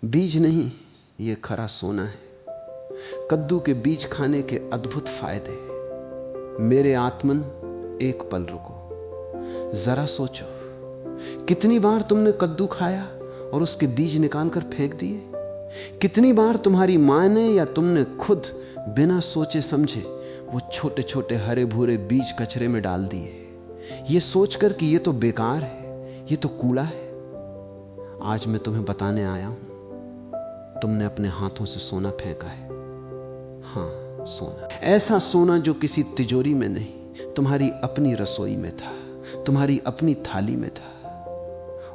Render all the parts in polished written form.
बीज नहीं, ये खरा सोना है। कद्दू के बीज खाने के अद्भुत फायदे। मेरे आत्मन, एक पल रुको, जरा सोचो, कितनी बार तुमने कद्दू खाया और उसके बीज निकाल कर फेंक दिए? कितनी बार तुम्हारी मां ने या तुमने खुद बिना सोचे समझे वो छोटे छोटे हरे भूरे बीज कचरे में डाल दिए, ये सोचकर कि ये तो बेकार है, ये तो कूड़ा है। आज मैं तुम्हें बताने आया हूं, तुमने अपने हाथों से सोना फेंका है। हाँ, सोना, ऐसा सोना जो किसी तिजोरी में नहीं, तुम्हारी अपनी रसोई में था, तुम्हारी अपनी थाली में था,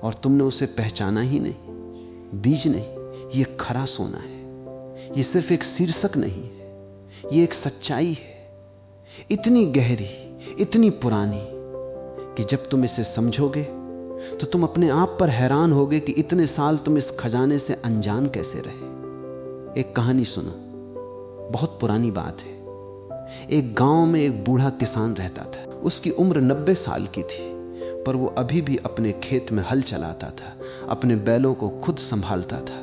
और तुमने उसे पहचाना ही नहीं। बीज नहीं, ये खरा सोना है। ये सिर्फ एक शीर्षक नहीं है, ये एक सच्चाई है, इतनी गहरी, इतनी पुरानी कि जब तुम इसे समझोगे तो तुम अपने आप पर हैरान होगे कि इतने साल तुम इस खजाने से अनजान कैसे रहे। एक कहानी सुनो, बहुत पुरानी बात है। एक गांव में एक बूढ़ा किसान रहता था। उसकी उम्र 90 साल की थी, पर वो अभी भी अपने खेत में हल चलाता था, अपने बैलों को खुद संभालता था,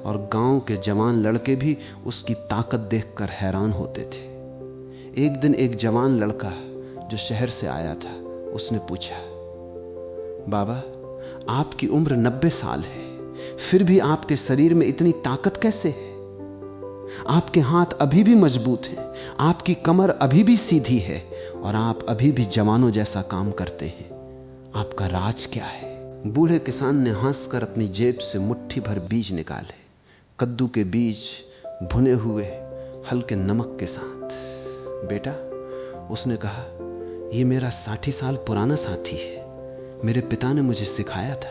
और गांव के जवान लड़के भी उसकी ताकत देखकर हैरान होते थे। एक दिन एक जवान लड़का जो शहर से आया था, उसने पूछा, बाबा, आपकी उम्र 90 साल है, फिर भी आपके शरीर में इतनी ताकत कैसे है? आपके हाथ अभी भी मजबूत हैं, आपकी कमर अभी भी सीधी है, और आप अभी भी जवानों जैसा काम करते हैं। आपका राज क्या है? बूढ़े किसान ने हंसकर अपनी जेब से मुट्ठी भर बीज निकाले, कद्दू के बीज, भुने हुए हल्के नमक के साथ। बेटा, उसने कहा, यह मेरा 60 साल पुराना साथी है। मेरे पिता ने मुझे सिखाया था,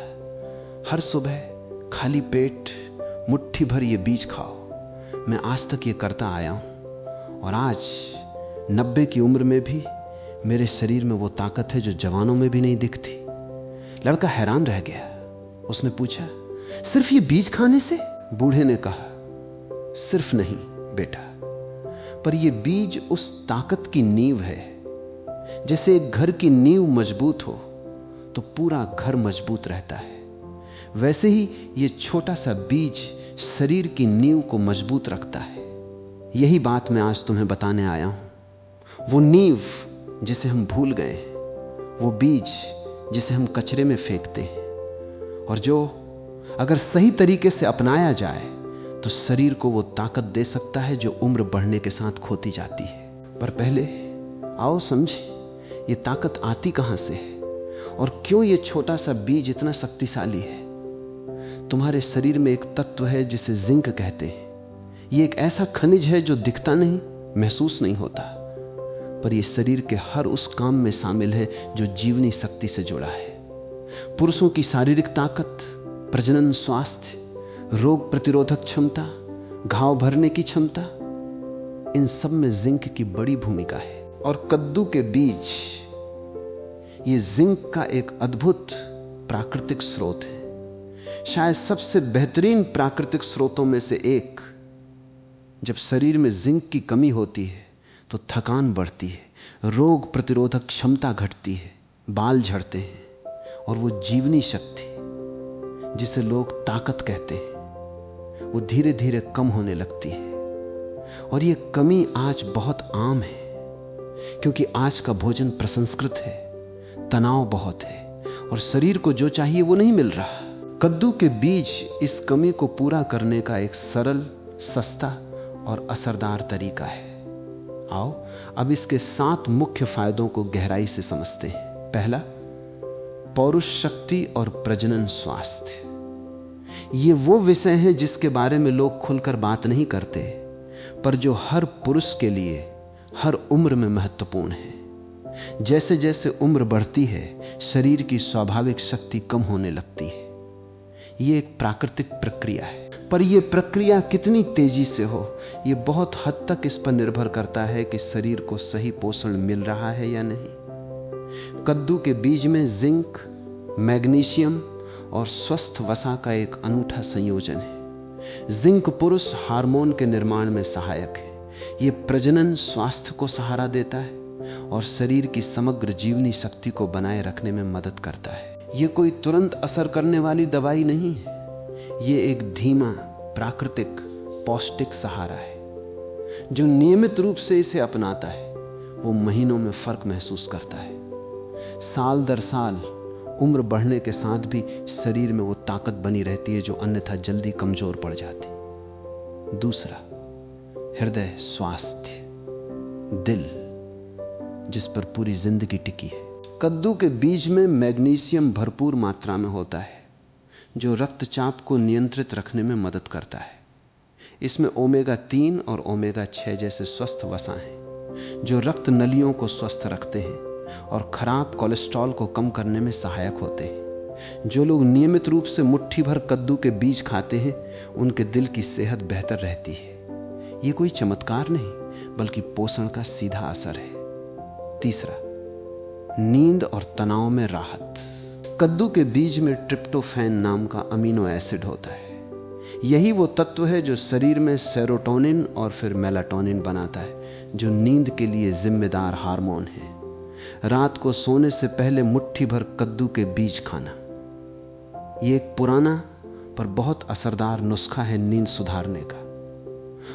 हर सुबह खाली पेट मुट्ठी भर ये बीज खाओ। मैं आज तक ये करता आया हूं, और आज 90 की उम्र में भी मेरे शरीर में वो ताकत है जो जवानों में भी नहीं दिखती। लड़का हैरान रह गया। उसने पूछा, सिर्फ ये बीज खाने से? बूढ़े ने कहा, सिर्फ नहीं बेटा, पर यह बीज उस ताकत की नींव है। जैसे एक घर की नींव मजबूत हो तो पूरा घर मजबूत रहता है, वैसे ही ये छोटा सा बीज शरीर की नींव को मजबूत रखता है। यही बात मैं आज तुम्हें बताने आया हूं। वो नींव जिसे हम भूल गए हैं, वो बीज जिसे हम कचरे में फेंकते हैं, और जो अगर सही तरीके से अपनाया जाए तो शरीर को वो ताकत दे सकता है जो उम्र बढ़ने के साथ खोती जाती है। पर पहले आओ समझे, ये ताकत आती कहां से है, और क्यों ये छोटा सा बीज इतना शक्तिशाली है। तुम्हारे शरीर में एक तत्व है जिसे जिंक कहते हैं। ये एक ऐसा खनिज है जो दिखता नहीं, महसूस नहीं होता, पर यह शरीर के हर उस काम में शामिल है जो जीवनी शक्ति से जुड़ा है। पुरुषों की शारीरिक ताकत, प्रजनन स्वास्थ्य, रोग प्रतिरोधक क्षमता, घाव भरने की क्षमता, इन सब में जिंक की बड़ी भूमिका है। और कद्दू के बीज ये जिंक का एक अद्भुत प्राकृतिक स्रोत है, शायद सबसे बेहतरीन प्राकृतिक स्रोतों में से एक। जब शरीर में जिंक की कमी होती है तो थकान बढ़ती है, रोग प्रतिरोधक क्षमता घटती है, बाल झड़ते हैं, और वो जीवनी शक्ति जिसे लोग ताकत कहते हैं वो धीरे धीरे कम होने लगती है। और ये कमी आज बहुत आम है, क्योंकि आज का भोजन प्रसंस्कृत है, तनाव बहुत है, और शरीर को जो चाहिए वो नहीं मिल रहा। कद्दू के बीज इस कमी को पूरा करने का एक सरल, सस्ता और असरदार तरीका है। आओ अब इसके 7 मुख्य फायदों को गहराई से समझते हैं। पहला, पौरुष शक्ति और प्रजनन स्वास्थ्य। ये वो विषय है जिसके बारे में लोग खुलकर बात नहीं करते, पर जो हर पुरुष के लिए हर उम्र में महत्वपूर्ण है। जैसे जैसे उम्र बढ़ती है, शरीर की स्वाभाविक शक्ति कम होने लगती है। ये एक प्राकृतिक प्रक्रिया है, पर यह प्रक्रिया कितनी तेजी से हो, यह बहुत हद तक इस पर निर्भर करता है कि शरीर को सही पोषण मिल रहा है या नहीं। कद्दू के बीज में जिंक, मैग्नीशियम और स्वस्थ वसा का एक अनूठा संयोजन है। जिंक पुरुष हार्मोन के निर्माण में सहायक है। यह प्रजनन स्वास्थ्य को सहारा देता है और शरीर की समग्र जीवनी शक्ति को बनाए रखने में मदद करता है। यह कोई तुरंत असर करने वाली दवाई नहीं है, यह एक धीमा, प्राकृतिक पौष्टिक सहारा है। जो नियमित रूप से इसे अपनाता है वो महीनों में फर्क महसूस करता है। साल दर साल उम्र बढ़ने के साथ भी शरीर में वो ताकत बनी रहती है जो अन्यथा जल्दी कमजोर पड़ जाती। दूसरा, हृदय स्वास्थ्य, दिल जिस पर पूरी जिंदगी टिकी है। कद्दू के बीज में मैग्नीशियम भरपूर मात्रा में होता है जो रक्तचाप को नियंत्रित रखने में मदद करता है। इसमें ओमेगा 3 और ओमेगा 6 जैसे स्वस्थ वसा हैं जो रक्त नलियों को स्वस्थ रखते हैं और खराब कोलेस्ट्रॉल को कम करने में सहायक होते हैं। जो लोग नियमित रूप से मुट्ठी भर कद्दू के बीज खाते हैं उनके दिल की सेहत बेहतर रहती है। ये कोई चमत्कार नहीं बल्कि पोषण का सीधा असर है। तीसरा, नींद और तनाव में राहत। कद्दू के बीज में ट्रिप्टोफैन नाम का अमीनो एसिड होता है। यही वो तत्व है जो शरीर में सेरोटोनिन और फिर मेलाटोनिन बनाता है जो नींद के लिए जिम्मेदार हार्मोन है। रात को सोने से पहले मुट्ठी भर कद्दू के बीज खाना, ये एक पुराना पर बहुत असरदार नुस्खा है नींद सुधारने का।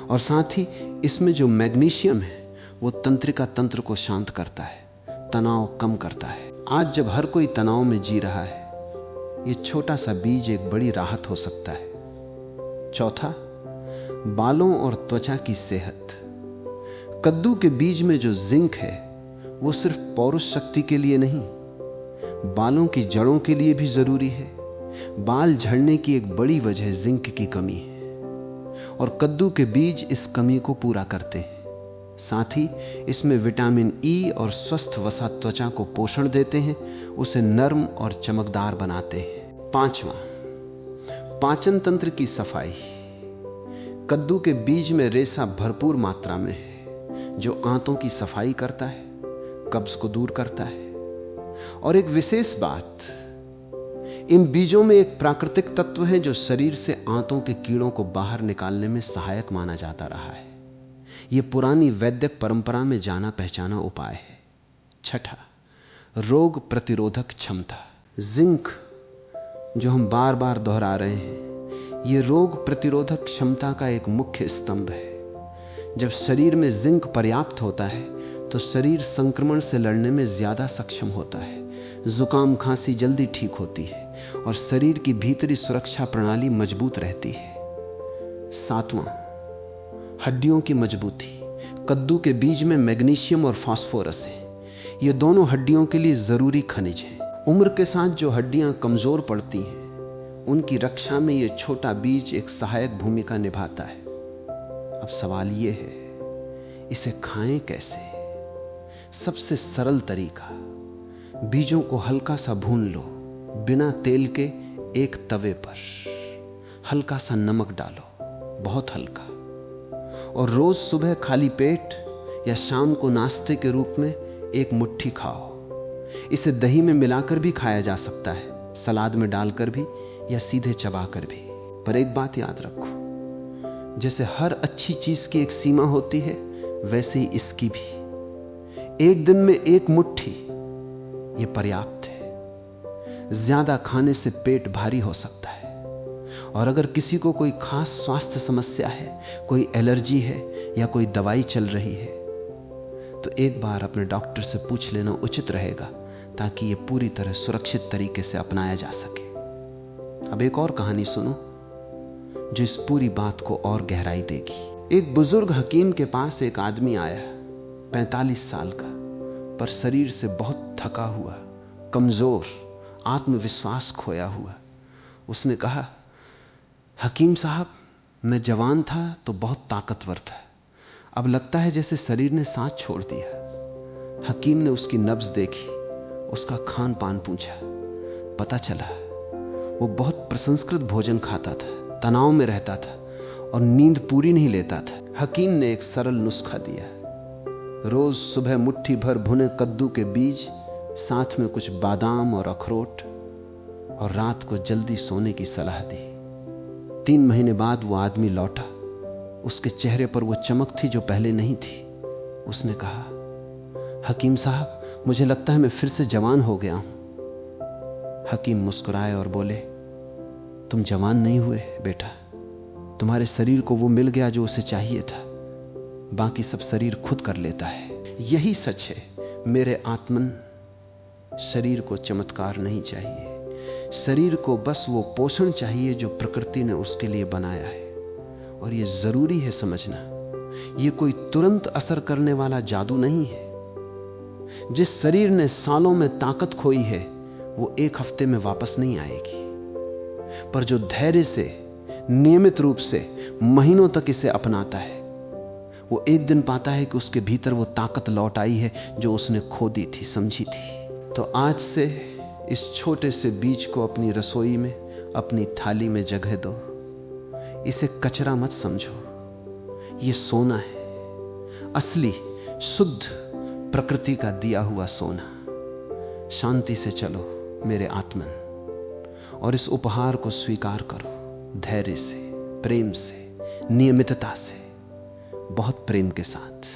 और साथ ही इसमें जो मैग्नीशियम है वो तंत्रिका तंत्र को शांत करता है, तनाव कम करता है। आज जब हर कोई तनाव में जी रहा है, ये छोटा सा बीज एक बड़ी राहत हो सकता है। चौथा, बालों और त्वचा की सेहत। कद्दू के बीज में जो जिंक है वो सिर्फ पौरुष शक्ति के लिए नहीं, बालों की जड़ों के लिए भी जरूरी है। बाल झड़ने की एक बड़ी वजह जिंक की कमी है और कद्दू के बीज इस कमी को पूरा करते हैं। साथ ही इसमें विटामिन ई और स्वस्थ वसा त्वचा को पोषण देते हैं, उसे नर्म और चमकदार बनाते हैं। पांचवा, पाचन तंत्र की सफाई। कद्दू के बीज में रेशा भरपूर मात्रा में है जो आंतों की सफाई करता है, कब्ज को दूर करता है। और एक विशेष बात, इन बीजों में एक प्राकृतिक तत्व है जो शरीर से आंतों के कीड़ों को बाहर निकालने में सहायक माना जाता रहा है। यह पुरानी वैद्यक परंपरा में जाना पहचाना उपाय है। छठा, रोग प्रतिरोधक क्षमता। जिंक जो हम बार बार दोहरा रहे हैं, यह रोग प्रतिरोधक क्षमता का एक मुख्य स्तंभ है। जब शरीर में जिंक पर्याप्त होता है तो शरीर संक्रमण से लड़ने में ज्यादा सक्षम होता है, जुकाम खांसी जल्दी ठीक होती है और शरीर की भीतरी सुरक्षा प्रणाली मजबूत रहती है। सातवां, हड्डियों की मजबूती। कद्दू के बीज में मैग्नीशियम और फास्फोरस है। ये दोनों हड्डियों के लिए जरूरी खनिज हैं। उम्र के साथ जो हड्डियां कमजोर पड़ती हैं उनकी रक्षा में ये छोटा बीज एक सहायक भूमिका निभाता है। अब सवाल ये है, इसे खाएं कैसे? सबसे सरल तरीका, बीजों को हल्का सा भून लो, बिना तेल के एक तवे पर हल्का सा नमक डालो, बहुत हल्का, और रोज सुबह खाली पेट या शाम को नाश्ते के रूप में एक मुट्ठी खाओ। इसे दही में मिलाकर भी खाया जा सकता है, सलाद में डालकर भी या सीधे चबाकर भी। पर एक बात याद रखो, जैसे हर अच्छी चीज की एक सीमा होती है वैसे ही इसकी भी। एक दिन में एक मुट्ठी ये पर्याप्त है। ज्यादा खाने से पेट भारी हो सकता है। और अगर किसी को कोई खास स्वास्थ्य समस्या है, कोई एलर्जी है या कोई दवाई चल रही है, तो एक बार अपने डॉक्टर से पूछ लेना उचित रहेगा ताकि ये पूरी तरह सुरक्षित तरीके से अपनाया जा सके। अब एक और कहानी सुनो जो इस पूरी बात को और गहराई देगी। एक बुजुर्ग हकीम के पास एक आदमी आया, 45 साल का, पर शरीर से बहुत थका हुआ, कमजोर, आत्मविश्वास खोया हुआ। उसने कहा, हकीम साहब, मैं जवान था तो बहुत ताकतवर था, अब लगता है जैसे शरीर ने साथ छोड़ दिया। हकीम ने उसकी नब्ज देखी, उसका खान पान पूछा। पता चला वो बहुत प्रसंस्कृत भोजन खाता था, तनाव में रहता था और नींद पूरी नहीं लेता था। हकीम ने एक सरल नुस्खा दिया, रोज सुबह मुट्ठी भर भुने कद्दू के बीज, साथ में कुछ बादाम और अखरोट, और रात को जल्दी सोने की सलाह दी। 3 महीने बाद वो आदमी लौटा। उसके चेहरे पर वो चमक थी जो पहले नहीं थी। उसने कहा, हकीम साहब, मुझे लगता है मैं फिर से जवान हो गया हूं। हकीम मुस्कुराए और बोले, तुम जवान नहीं हुए बेटा, तुम्हारे शरीर को वो मिल गया जो उसे चाहिए था, बाकी सब शरीर खुद कर लेता है। यही सच है। मेरे आत्मन, शरीर को चमत्कार नहीं चाहिए। शरीर को बस वो पोषण चाहिए जो प्रकृति ने उसके लिए बनाया है। और ये जरूरी है समझना, ये कोई तुरंत असर करने वाला जादू नहीं है। जिस शरीर ने सालों में ताकत खोई है वो एक हफ्ते में वापस नहीं आएगी, पर जो धैर्य से, नियमित रूप से महीनों तक इसे अपनाता है, वो एक दिन पाता है कि उसके भीतर वो ताकत लौट आई है जो उसने खो दी थी, समझी थी। तो आज से इस छोटे से बीज को अपनी रसोई में, अपनी थाली में जगह दो। इसे कचरा मत समझो, ये सोना है, असली शुद्ध प्रकृति का दिया हुआ सोना। शांति से चलो मेरे आत्मन, और इस उपहार को स्वीकार करो, धैर्य से, प्रेम से, नियमितता से, बहुत प्रेम के साथ।